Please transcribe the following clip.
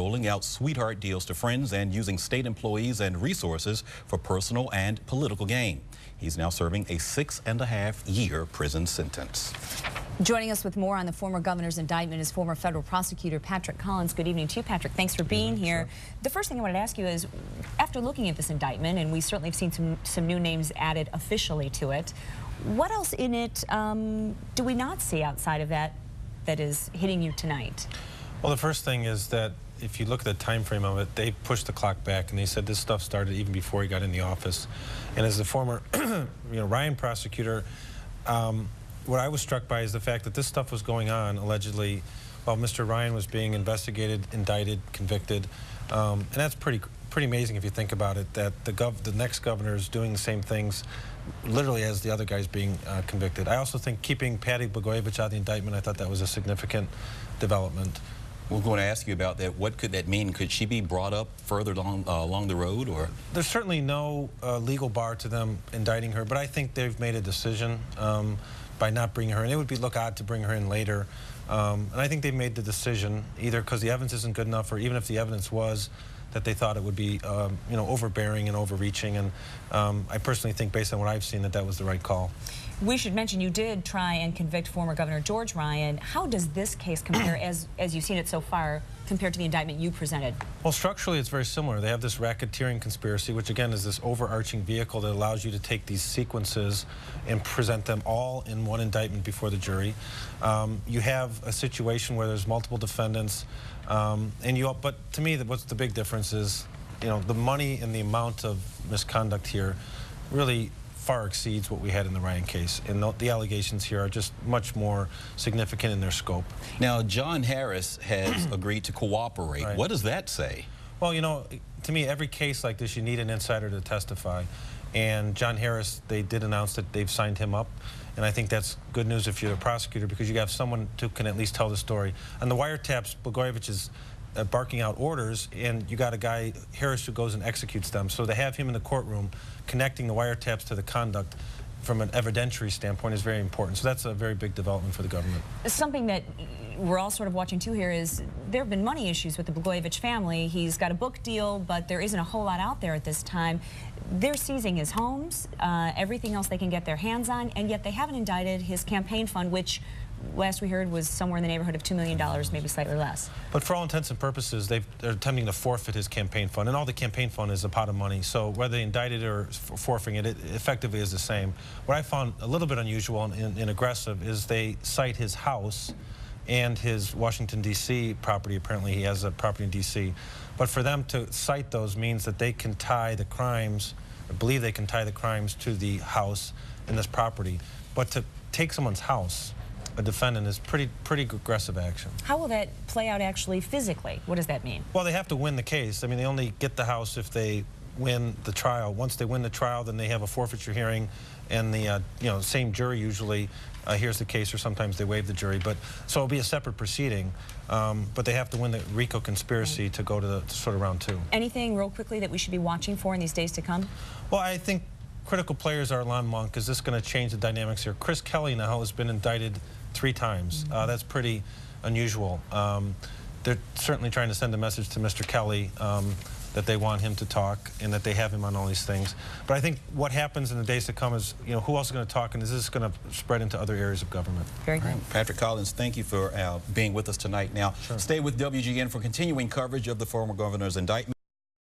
doling out sweetheart deals to friends and using state employees and resources for personal and political gain. He's now serving a 6.5-year prison sentence. Joining us with more on the former governor's indictment is former federal prosecutor Patrick Collins. Good evening to you, Patrick. Thanks for being here. Sure. The first thing I wanted to ask you is, after looking at this indictment, and we certainly have seen some new names added officially to it, what else in it do we not see outside of that is hitting you tonight? Well, the first thing is that if you look at the time frame of it, they pushed the clock back, and they said this stuff started even before he got in the office. And as the former Ryan prosecutor, what I was struck by is the fact that this stuff was going on, allegedly, while Mr. Ryan was being investigated, indicted, convicted. And that's pretty amazing if you think about it, that the next governor is doing the same things literally as the other guy's being convicted. I also think keeping Patty Blagojevich out of the indictment, I thought that was a significant development. We're going to ask you about that. What could that mean? Could she be brought up further along the road, or? There's certainly no legal bar to them indicting her, but I think they've made a decision by not bringing her in. It would look odd to bring her in later. And I think they made the decision, either because the evidence isn't good enough, or even if the evidence was, that they thought it would be overbearing and overreaching. And I personally think, based on what I've seen, that was the right call. We should mention you did try and convict former Governor George Ryan. How does this case compare, as you've seen it so far, compared to the indictment you presented? Well, structurally it's very similar. They have this racketeering conspiracy, which again is this overarching vehicle that allows you to take these sequences and present them all in one indictment before the jury. You have a situation where there's multiple defendants, but to me, what's the big difference is, the money and the amount of misconduct here really far exceeds what we had in the Ryan case, and the allegations here are just much more significant in their scope. Now, John Harris has agreed to cooperate. Right. What does that say? Well, to me, every case like this, you need an insider to testify. And John Harris, they did announce that they've signed him up. And I think that's good news if you're a prosecutor, because you have someone who can at least tell the story. On the wiretaps, Blagojevich is barking out orders, and you got a guy, Harris, who goes and executes them. So to have him in the courtroom connecting the wiretaps to the conduct from an evidentiary standpoint is very important. So that's a very big development for the government. Something that we're all sort of watching too here is there have been money issues with the Blagojevich family. He's got a book deal, but there isn't a whole lot out there at this time. They're seizing his homes, everything else they can get their hands on, and yet they haven't indicted his campaign fund, which last we heard was somewhere in the neighborhood of $2 million, maybe slightly less. But for all intents and purposes, they're attempting to forfeit his campaign fund, and all the campaign fund is a pot of money. So whether they indicted or forfeiting it, it effectively is the same. What I found a little bit unusual and aggressive is they cite his house and his Washington, D.C. property. Apparently he has a property in D.C. But for them to cite those means that they can tie the crimes, I believe they can tie the crimes to the house and this property. But to take someone's house, a defendant, is pretty aggressive action. How will that play out actually physically? What does that mean? Well, they have to win the case. I mean, they only get the house if they win the trial. Once they win the trial, then they have a forfeiture hearing, and the same jury usually hears the case, or sometimes they waive the jury. But so it'll be a separate proceeding, but they have to win the RICO conspiracy to go to the sort of round 2. Anything real quickly that we should be watching for in these days to come? Well, I think critical players are Alon Monk. Is this going to change the dynamics here? Chris Kelly now has been indicted 3 times. That's pretty unusual. They're certainly trying to send a message to Mr. Kelly that they want him to talk and that they have him on all these things. But I think what happens in the days to come is, who else is going to talk, and is this going to spread into other areas of government? Very good. Right. Patrick Collins, thank you for being with us tonight. Now, Stay with WGN for continuing coverage of the former governor's indictment.